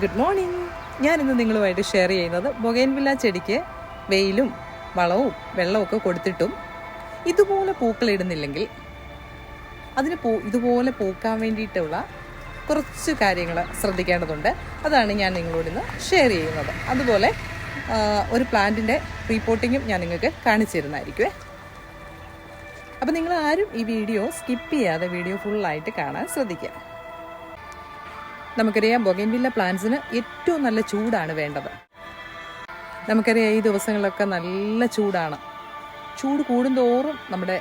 Good morning. ഞാനിന്ന് നിങ്ങളുമായിട്ട് share ചെയ്യുന്നത് ബൊഗൈൻവില്ല ചെടിക്ക് വെയിലും വളവും വെള്ളമൊക്കെ കൊടുത്തിട്ടും ഇതുപോലെ പൂക്കളിടുന്നില്ലെങ്കിൽ അതിന് ഇതുപോലെ പൂക്കാൻ വേണ്ടിയിട്ടുള്ള കുറച്ച് കാര്യങ്ങൾ ശ്രദ്ധിക്കേണ്ടതുണ്ട്. അതാണ് ഞാൻ നിങ്ങളോട് ഇന്ന് ഷെയർ ചെയ്യുന്നത്. അതുപോലെ ഒരു പ്ലാന്റിൻ്റെ റീപോർട്ടിങ്ങും ഞാൻ നിങ്ങൾക്ക് കാണിച്ചു തരുന്നതായിരിക്കുമേ. അപ്പം നിങ്ങൾ ആരും ഈ വീഡിയോ സ്കിപ്പ് ചെയ്യാതെ വീഡിയോ ഫുള്ളായിട്ട് കാണാൻ ശ്രദ്ധിക്കുക. നമുക്കറിയാം ബൊഗൈൻവില്ല പ്ലാന്റ്സിന് ഏറ്റവും നല്ല ചൂടാണ് വേണ്ടത്. നമുക്കറിയാം ഈ ദിവസങ്ങളിലൊക്കെ നല്ല ചൂടാണ്. ചൂട് കൂടുന്തോറും നമ്മുടെ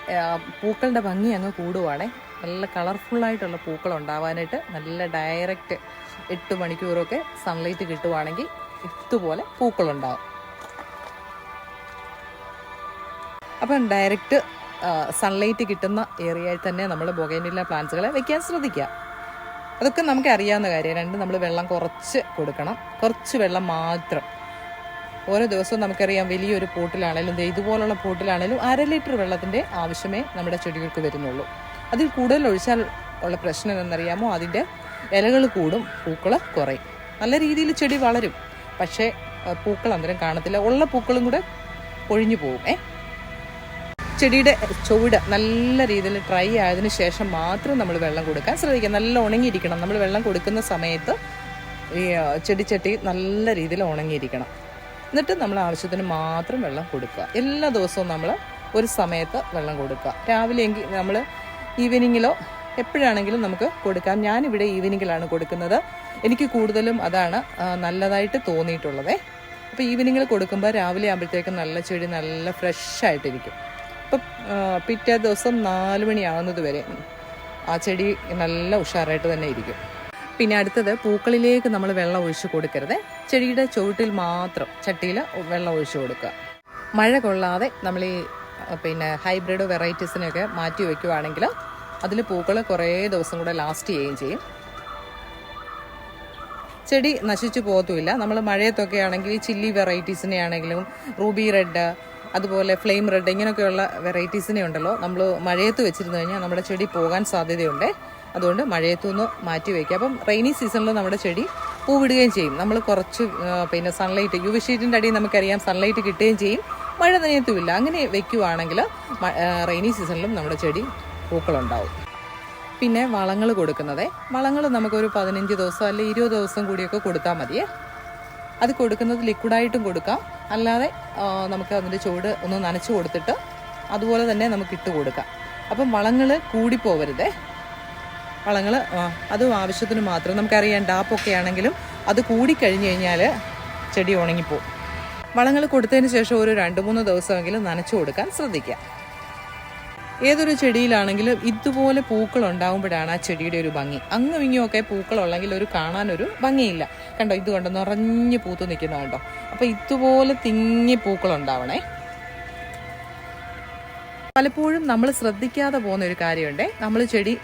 പൂക്കളുടെ ഭംഗി അങ്ങ് കൂടുവാണേ. നല്ല കളർഫുള്ളായിട്ടുള്ള പൂക്കൾ ഉണ്ടാവാനായിട്ട് നല്ല ഡയറക്റ്റ് 8 മണിക്കൂറൊക്കെ സൺലൈറ്റ് കിട്ടുവാണെങ്കിൽ ഇതുപോലെ പൂക്കളുണ്ടാവും. അപ്പം ഡയറക്റ്റ് സൺലൈറ്റ് കിട്ടുന്ന ഏരിയയിൽ തന്നെ നമ്മൾ ബൊഗൈൻവില്ല പ്ലാന്റ്സുകളെ വെക്കാൻ ശ്രദ്ധിക്കുക. അതൊക്കെ നമുക്ക് അറിയാവുന്ന കാര്യം. നമ്മൾ വെള്ളം കുറച്ച് കൊടുക്കണം, കുറച്ച് വെള്ളം മാത്രം. ഓരോ ദിവസവും നമുക്കറിയാം വലിയൊരു പോട്ടിലാണേലും ഇതുപോലുള്ള പോട്ടിലാണേലും 1/2 ലിറ്റർ വെള്ളത്തിൻ്റെ ആവശ്യമേ നമ്മുടെ ചെടികൾക്ക് വരുന്നുള്ളൂ. അതിൽ കൂടുതൽ ഒഴിച്ചാൽ ഉള്ള പ്രശ്നം എന്നറിയാമോ, അതിൻ്റെ ഇലകൾ കൂടും, പൂക്കൾ കുറയും. നല്ല രീതിയിൽ ചെടി വളരും, പക്ഷേ പൂക്കൾ അന്നേരം കാണത്തില്ല. ഉള്ള പൂക്കളും കൂടെ പൊഴിഞ്ഞു പോകും. ചെടിയുടെ ചുവട് നല്ല രീതിയിൽ ഡ്രൈ ആയതിനു ശേഷം മാത്രം നമ്മൾ വെള്ളം കൊടുക്കാൻ ശ്രദ്ധിക്കുക. നല്ല ഉണങ്ങിയിരിക്കണം. നമ്മൾ വെള്ളം കൊടുക്കുന്ന സമയത്ത് ഈ ചെടിച്ചട്ടി നല്ല രീതിയിൽ ഉണങ്ങിയിരിക്കണം. എന്നിട്ട് നമ്മൾ ആവശ്യത്തിന് മാത്രം വെള്ളം കൊടുക്കുക. എല്ലാ ദിവസവും നമ്മൾ ഒരു സമയത്ത് വെള്ളം കൊടുക്കുക. രാവിലെ എങ്കിൽ നമ്മൾ ഈവനിങ്ങിലോ എപ്പോഴാണെങ്കിലും നമുക്ക് കൊടുക്കാം. ഞാനിവിടെ ഈവനിങ്ങിലാണ് കൊടുക്കുന്നത്. എനിക്ക് കൂടുതലും അതാണ് നല്ലതായിട്ട് തോന്നിയിട്ടുള്ളത്. അപ്പോൾ ഈവനിങ്ങിൽ കൊടുക്കുമ്പോൾ രാവിലെ ആകുമ്പോഴത്തേക്കും നല്ല ചെടി നല്ല ഫ്രഷായിട്ടിരിക്കും. ഇപ്പം പിറ്റേ ദിവസം 4 മണിയാകുന്നത് വരെ ആ ചെടി നല്ല ഉഷാറായിട്ട് തന്നെ ഇരിക്കും. പിന്നെ അടുത്തത്, പൂക്കളിലേക്ക് നമ്മൾ വെള്ളം ഒഴിച്ച് കൊടുക്കരുത്. ചെടിയുടെ ചുവട്ടിൽ മാത്രം ചട്ടിയിൽ വെള്ളം ഒഴിച്ച് കൊടുക്കുക. മഴ കൊള്ളാതെ നമ്മൾ ഈ ഹൈബ്രിഡ് വെറൈറ്റീസിനെയൊക്കെ മാറ്റി വയ്ക്കുവാണെങ്കിൽ അതിൽ പൂക്കൾ കുറേ ദിവസം കൂടെ ലാസ്റ്റ് ചെയ്യുകയും ചെയ്യും. ചെടി നശിച്ചു പോകത്തുമില്ല. നമ്മൾ മഴയത്തൊക്കെ ആണെങ്കിൽ ഈ ചില്ലി വെറൈറ്റീസിനെ ആണെങ്കിലും റൂബി റെഡ്, അതുപോലെ ഫ്ലെയിം റെഡ്, ഇങ്ങനെയൊക്കെയുള്ള വെറൈറ്റീസിനെ ഉണ്ടല്ലോ, നമ്മൾ മഴയത്ത് വെച്ചിരുന്നു കഴിഞ്ഞാൽ നമ്മുടെ ചെടി പോകാൻ സാധ്യതയുണ്ട്. അതുകൊണ്ട് മഴയത്തുനിന്ന് മാറ്റി വയ്ക്കുക. അപ്പം റെയിനി സീസണിൽ നമ്മുടെ ചെടി പൂവിടുകയും ചെയ്യും. നമ്മൾ കുറച്ച് സൺലൈറ്റ്, യു വി ഷീറ്റിൻ്റെ അടിയിൽ നമുക്കറിയാം സൺലൈറ്റ് കിട്ടുകയും ചെയ്യും. മഴ നനയത്തുമില്ല. അങ്ങനെ വെക്കുവാണെങ്കിൽ റെയിനി സീസണിലും നമ്മുടെ ചെടി പൂക്കളുണ്ടാവും. പിന്നെ വളങ്ങൾ കൊടുക്കുന്നത്, വളങ്ങൾ നമുക്കൊരു 15 ദിവസം അല്ലെങ്കിൽ 20 ദിവസം കൂടിയൊക്കെ കൊടുത്താൽ മതിയേ. അത് കൊടുക്കുന്നത് ലിക്വിഡായിട്ടും കൊടുക്കാം, അല്ലാതെ നമുക്ക് അതിൻ്റെ ചുവട് ഒന്ന് നനച്ച് കൊടുത്തിട്ട് അതുപോലെ തന്നെ നമുക്ക് ഇട്ട് കൊടുക്കാം. അപ്പം വളങ്ങൾ കൂടിപ്പോവരുതേ. വളങ്ങൾ അതും ആവശ്യത്തിന് മാത്രം. നമുക്കറിയാം ഡാപ്പൊക്കെ ആണെങ്കിലും അത് കൂടിക്കഴിഞ്ഞ് കഴിഞ്ഞാൽ ചെടി ഉണങ്ങിപ്പോവും. വളങ്ങൾ കൊടുത്തതിന് ശേഷം ഒരു 2-3 ദിവസമെങ്കിലും നനച്ചു കൊടുക്കാൻ ശ്രദ്ധിക്കുക. ഏതൊരു ചെടിയിലാണെങ്കിലും ഇതുപോലെ പൂക്കൾ ഉണ്ടാകുമ്പോഴാണ് ആ ചെടിയുടെ ഒരു ഭംഗി. അങ്ങും ഇങ്ങുമൊക്കെ പൂക്കളുള്ളെങ്കിൽ കാണാനൊരു ഭംഗിയില്ല. കണ്ടോ, ഇത് കണ്ടോ നിറഞ്ഞ് പൂത്ത് നിൽക്കുന്ന കണ്ടോ. അപ്പോൾ ഇതുപോലെ തിങ്ങി പൂക്കളുണ്ടാവണേ. പലപ്പോഴും നമ്മൾ ശ്രദ്ധിക്കാതെ പോകുന്ന ഒരു കാര്യമുണ്ട്. നമ്മൾ ചെടി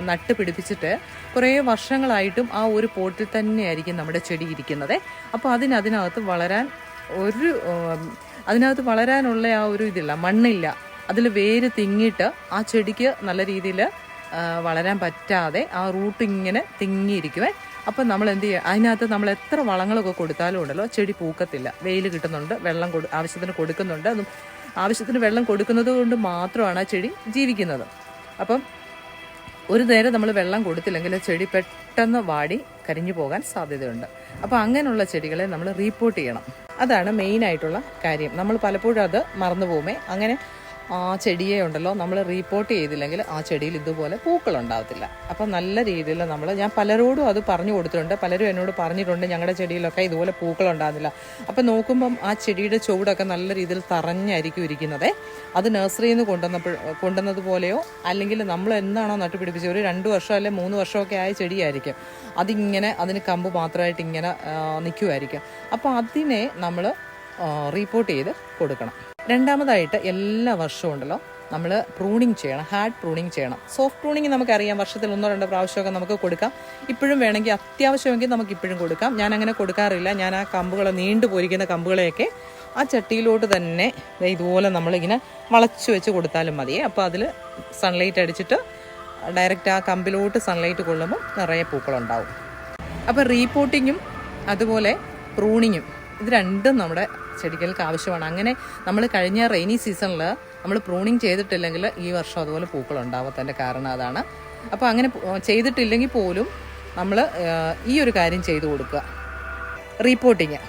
നട്ട് പിടിപ്പിച്ചിട്ട് കുറേ വർഷങ്ങളായിട്ടും ആ ഒരു പോട്ടിൽ തന്നെയായിരിക്കും നമ്മുടെ ചെടി ഇരിക്കുന്നത്. അപ്പോൾ അതിനകത്ത് വളരാനുള്ള ആ ഒരു ഇതില്ല, മണ്ണില്ല. അതിൽ വേര് തിങ്ങിയിട്ട് ആ ചെടിക്ക് നല്ല രീതിയിൽ വളരാൻ പറ്റാതെ ആ റൂട്ട് ഇങ്ങനെ തിങ്ങിയിരിക്കുവേ. അപ്പം നമ്മൾ എന്ത് ചെയ്യുക, അതിനകത്ത് നമ്മൾ എത്ര വളങ്ങളൊക്കെ കൊടുത്താലും ഉണ്ടല്ലോ ചെടി പൂക്കത്തില്ല. വെയിൽ കിട്ടുന്നുണ്ട്, വെള്ളം ആവശ്യത്തിന് കൊടുക്കുന്നുണ്ട്. അതും ആവശ്യത്തിന് വെള്ളം കൊടുക്കുന്നത് കൊണ്ട് മാത്രമാണ് ആ ചെടി ജീവിക്കുന്നത്. അപ്പം ഒരു നേരം നമ്മൾ വെള്ളം കൊടുത്തില്ലെങ്കിൽ ചെടി പെട്ടെന്ന് വാടി കരിഞ്ഞു പോകാൻ സാധ്യതയുണ്ട്. അപ്പോൾ അങ്ങനെയുള്ള ചെടികളെ നമ്മൾ റീപോർട്ട് ചെയ്യണം. അതാണ് മെയിനായിട്ടുള്ള കാര്യം. നമ്മൾ പലപ്പോഴും അത് മറന്നു പോകുമേ. അങ്ങനെ ആ ചെടിയെ ഉണ്ടല്ലോ നമ്മൾ റീപോർട്ട് ചെയ്തില്ലെങ്കിൽ ആ ചെടിയിൽ ഇതുപോലെ പൂക്കളുണ്ടാവത്തില്ല. അപ്പം നല്ല രീതിയിൽ ഞാൻ പലരോടും അത് പറഞ്ഞു കൊടുത്തിട്ടുണ്ട്. പലരും എന്നോട് പറഞ്ഞിട്ടുണ്ട് ഞങ്ങളുടെ ചെടിയിലൊക്കെ ഇതുപോലെ പൂക്കളുണ്ടാകുന്നില്ല. അപ്പം നോക്കുമ്പം ആ ചെടിയുടെ ചുവടൊക്കെ നല്ല രീതിയിൽ തറഞ്ഞായിരിക്കും ഇരിക്കുന്നത്. അത് നഴ്സറിയിൽ നിന്ന് കൊണ്ടുവന്നതുപോലെയോ അല്ലെങ്കിൽ നമ്മൾ എന്താണോ നട്ടുപിടിപ്പിച്ചത് ഒരു 2 വർഷം അല്ലെങ്കിൽ 3 വർഷമൊക്കെ ആയ ചെടിയായിരിക്കും. അതിന് കമ്പ് മാത്രമായിട്ട് ഇങ്ങനെ നിൽക്കുമായിരിക്കും. അപ്പോൾ അതിനെ നമ്മൾ റീപോർട്ട് ചെയ്ത് കൊടുക്കണം. രണ്ടാമതായിട്ട് എല്ലാ വർഷവും ഉണ്ടല്ലോ നമ്മൾ പ്രൂണിങ് ചെയ്യണം, ഹാർഡ് പ്രൂണിങ് ചെയ്യണം. സോഫ്റ്റ് പ്രൂണിങ് നമുക്കറിയാം, വർഷത്തിൽ 1-2 പ്രാവശ്യമൊക്കെ നമുക്ക് കൊടുക്കാം. ഇപ്പോഴും വേണമെങ്കിൽ അത്യാവശ്യമെങ്കിൽ നമുക്ക് ഇപ്പോഴും കൊടുക്കാം. ഞാൻ അങ്ങനെ കൊടുക്കാറില്ല. ഞാൻ ആ കമ്പുകൾ നീണ്ടു പോയിരിക്കുന്ന കമ്പുകളെയൊക്കെ ആ ചട്ടിയിലോട്ട് തന്നെ ഇതുപോലെ നമ്മളിങ്ങനെ വളച്ച് വെച്ച് കൊടുത്താലും മതിയേ. അപ്പോൾ അതിൽ സൺലൈറ്റ് അടിച്ചിട്ട് ഡയറക്റ്റ് ആ കമ്പിലോട്ട് സൺലൈറ്റ് കൊള്ളുമ്പോൾ നിറയെ പൂക്കളുണ്ടാവും. അപ്പോൾ റീപോട്ടിങ്ങും അതുപോലെ പ്രൂണിങ്ങും. ഇത് രണ്ടും നമ്മുടെ ചെടികൾക്ക് ആവശ്യമാണ്. അങ്ങനെ നമ്മൾ കഴിഞ്ഞ റെയിനി സീസണിൽ നമ്മൾ പ്രൂണിങ് ചെയ്തിട്ടില്ലെങ്കിൽ ഈ വർഷം അതുപോലെ പൂക്കൾ ഉണ്ടാവാത്തതിൻ്റെ കാരണം അതാണ്. അപ്പോൾ അങ്ങനെ ചെയ്തിട്ടില്ലെങ്കിൽ പോലും നമ്മൾ ഈ ഒരു കാര്യം ചെയ്തു കൊടുക്കുക. റീപോട്ടിങ്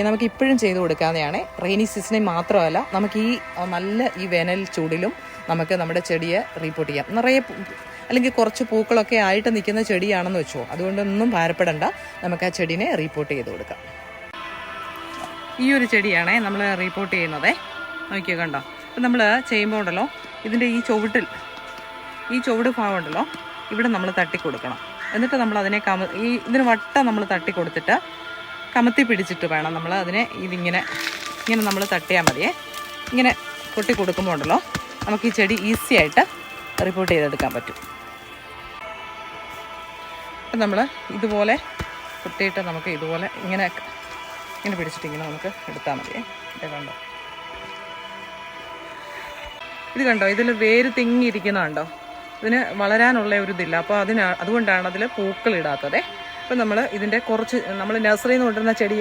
നമുക്ക് ഇപ്പോഴും ചെയ്തു കൊടുക്കാവുന്നതാണ്. റെയിനി സീസണിൽ മാത്രമല്ല, നമുക്ക് ഈ വേനൽ ചൂടിലും നമുക്ക് നമ്മുടെ ചെടിയെ റീപോട്ട് ചെയ്യാം. നിറയെ അല്ലെങ്കിൽ കുറച്ച് പൂക്കളൊക്കെ ആയിട്ട് നിൽക്കുന്ന ചെടിയാണെന്ന് വെച്ചോ, അതുകൊണ്ടൊന്നും ഭാരപ്പെടണ്ട. നമുക്ക് ആ ചെടീനെ റീപോട്ട് ചെയ്ത് കൊടുക്കാം. ഈ ഒരു ചെടിയാണേ നമ്മൾ റീപോട്ട് ചെയ്യുന്നത്. നോക്കിയോ, കണ്ടോ? അപ്പം നമ്മൾ ചെയ്യുമ്പോൾ ഉണ്ടല്ലോ, ഇതിൻ്റെ ഈ ചുവട് ഭാഗം ഉണ്ടല്ലോ, ഇവിടെ നമ്മൾ തട്ടി കൊടുക്കണം. എന്നിട്ട് നമ്മൾ അതിനെ ഇതിന് വട്ടം നമ്മൾ തട്ടി കൊടുത്തിട്ട് കമത്തി പിടിച്ചിട്ട് വേണം നമ്മൾ അതിനെ ഇങ്ങനെ നമ്മൾ തട്ടിയാൽ മതിയേ. ഇങ്ങനെ കൊട്ടി കൊടുക്കുമ്പോൾ ഉണ്ടല്ലോ, നമുക്ക് ഈ ചെടി ഈസി ആയിട്ട് റിപ്പോർട്ട് ചെയ്തെടുക്കാൻ പറ്റും. അപ്പം നമ്മൾ ഇതുപോലെ കുത്തിയിട്ട് നമുക്ക് ഇതുപോലെ ഇങ്ങനെ പിടിച്ചിട്ട് ഇങ്ങനെ നമുക്ക് എടുത്താൽ മതിയേ. ഇത് കണ്ടോ, ഇതിൽ വേര് തിങ്ങിയിരിക്കുന്നതുണ്ടോ? ഇതിന് വളരാനുള്ള ഒരു ഇതില്ല. അപ്പോൾ അതുകൊണ്ടാണ് അതിൽ പൂക്കളിടാത്തത്. അപ്പം നമ്മൾ ഇതിൻ്റെ കുറച്ച് നമ്മൾ നഴ്സറിയിൽ നിന്ന് കൊണ്ടുവരുന്ന ചെടി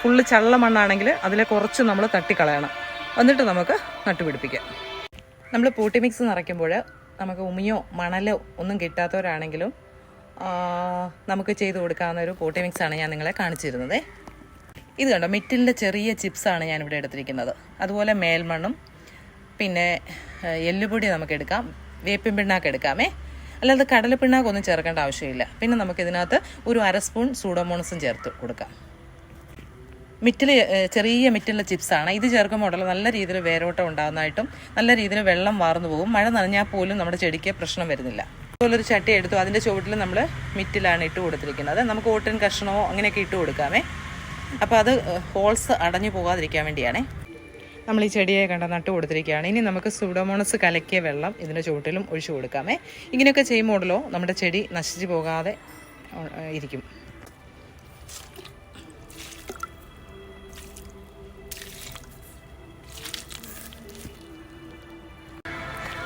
ഫുള്ള് ചള്ള മണ്ണാണെങ്കിൽ അതിലെ കുറച്ച് നമ്മൾ തട്ടിക്കളയണം. എന്നിട്ട് നമുക്ക് നട്ടുപിടിപ്പിക്കാം. നമ്മൾ പോട്ടി മിക്സ് നിറയ്ക്കുമ്പോൾ നമുക്ക് ഉമിയോ മണലോ ഒന്നും കിട്ടാത്തവരാണെങ്കിലും നമുക്ക് ചെയ്ത് കൊടുക്കാവുന്ന ഒരു പോട്ടി മിക്സാണ് ഞാൻ നിങ്ങളെ കാണിച്ചിരുന്നത്. ഇത് കണ്ടോ, മിറ്റിലിൻ്റെ ചെറിയ ചിപ്സാണ് ഞാനിവിടെ എടുത്തിരിക്കുന്നത്. അതുപോലെ മേൽമണ്ണും പിന്നെ എല്ലുപൊടി നമുക്ക് എടുക്കാം, വേപ്പിൻ പിണ്ണാക്ക് എടുക്കാമേ. അല്ലാതെ കടലപ്പിണ്ണാക്കൊന്നും ചേർക്കേണ്ട ആവശ്യമില്ല. പിന്നെ നമുക്കിതിനകത്ത് ഒരു 1/2 സ്പൂൺ സൂഡോമോണസും ചേർത്ത് കൊടുക്കാം. ചെറിയ മിറ്റിലെ ചിപ്സാണ്. ഇത് ചേർക്കുമ്പോൾ നല്ല രീതിയിൽ വേരോട്ടം ഉണ്ടാകുന്നതായിട്ടും നല്ല രീതിയിൽ വെള്ളം വാർന്നു പോകും. മഴ നനഞ്ഞാൽ പോലും നമ്മുടെ ചെടിക്ക് പ്രശ്നം വരുന്നില്ല. അതുപോലൊരു ചട്ടി എടുത്തു, അതിൻ്റെ ചുവട്ടിൽ നമ്മൾ മിറ്റിലാണ് ഇട്ട് കൊടുത്തിരിക്കുന്നത്. നമുക്ക് ഓട്ടിൻ കഷ്ണമോ അങ്ങനെയൊക്കെ ഇട്ട് കൊടുക്കാമേ. അപ്പോൾ അത് ഹോൾസ് അടഞ്ഞു പോകാതിരിക്കാൻ വേണ്ടിയാണേ നമ്മൾ ഈ ചെടിയെ നട്ട് കൊടുത്തിരിക്കുകയാണ്. ഇനി നമുക്ക് സൂഡോമോണസ് കലക്കിയ വെള്ളം ഇതിൻ്റെ ചുവട്ടിലും ഒഴിച്ചു കൊടുക്കാമേ. ഇങ്ങനെയൊക്കെ ചെയ്യുമ്പോഴല്ലോ നമ്മുടെ ചെടി നശിച്ചു പോകാതെ ഇരിക്കും.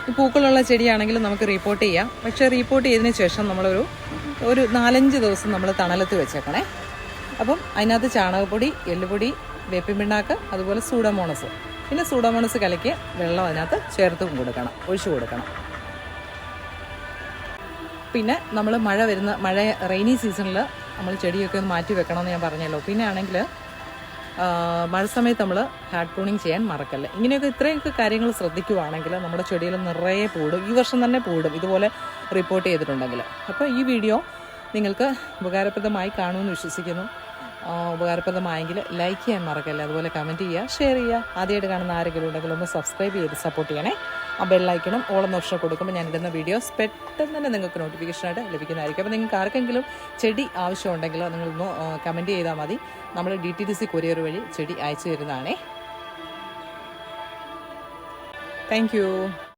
ഈ പൂക്കളുള്ള ചെടിയാണെങ്കിലും നമുക്ക് റീപോർട്ട് ചെയ്യാം. പക്ഷേ റീപോർട്ട് ചെയ്തതിന് ശേഷം നമ്മളൊരു 4-5 ദിവസം നമ്മൾ തണലത്ത് വെച്ചേക്കണേ. അപ്പം അതിനകത്ത് ചാണകപ്പൊടി, എല്ലുപൊടി, വേപ്പിൻ പിണ്ണാക്ക്, അതുപോലെ സൂഡോമോണസ്, പിന്നെ സൂഡോമോണസ് കലക്കി വെള്ളം അതിനകത്ത് ഒഴിച്ചു കൊടുക്കണം. പിന്നെ നമ്മൾ റെയിനി സീസണിൽ നമ്മൾ ചെടിയൊക്കെ ഒന്ന് മാറ്റി വെക്കണമെന്ന് ഞാൻ പറഞ്ഞല്ലോ. പിന്നെ ആണെങ്കിൽ മഴ സമയത്ത് നമ്മൾ ഹാർഡ് പ്രൂണിങ് ചെയ്യാൻ മറക്കല്ല. ഇങ്ങനെയൊക്കെ ഇത്രയൊക്കെ കാര്യങ്ങൾ ശ്രദ്ധിക്കുവാണെങ്കിൽ നമ്മുടെ ചെടികൾ നിറയെ പൂടും. ഈ വർഷം തന്നെ പൂടും, ഇതുപോലെ റിപ്പോർട്ട് ചെയ്തിട്ടുണ്ടെങ്കിൽ. അപ്പോൾ ഈ വീഡിയോ നിങ്ങൾക്ക് ഉപകാരപ്രദമായി കാണുമെന്ന് വിശ്വസിക്കുന്നു. ഉപകാരപ്രദമായെങ്കിൽ ലൈക്ക് ചെയ്യാൻ മറക്കല്ല. അതുപോലെ കമൻറ്റ് ചെയ്യുക, ഷെയർ ചെയ്യുക. ആദ്യമായിട്ട് കാണുന്ന ആരെങ്കിലും ഉണ്ടെങ്കിൽ ഒന്ന് സബ്സ്ക്രൈബ് ചെയ്ത് സപ്പോർട്ട് ചെയ്യണേ. ആ ബെല്ലൈക്കണം ഓളെന്ന ഓപ്ഷൻ കൊടുക്കുമ്പോൾ ഞാനിടുന്ന വീഡിയോസ് പെട്ടെന്ന് തന്നെ നിങ്ങൾക്ക് നോട്ടിഫിക്കേഷനായിട്ട് ലഭിക്കുന്നതായിരിക്കും. അപ്പോൾ നിങ്ങൾക്ക് ആർക്കെങ്കിലും ചെടി ആവശ്യമുണ്ടെങ്കിലോ നിങ്ങളൊന്ന് കമൻറ്റ് ചെയ്താൽ മതി. നമ്മൾ DTDC കൊറിയർ വഴി ചെടി അയച്ചു തരുന്നതാണേ. Thank you.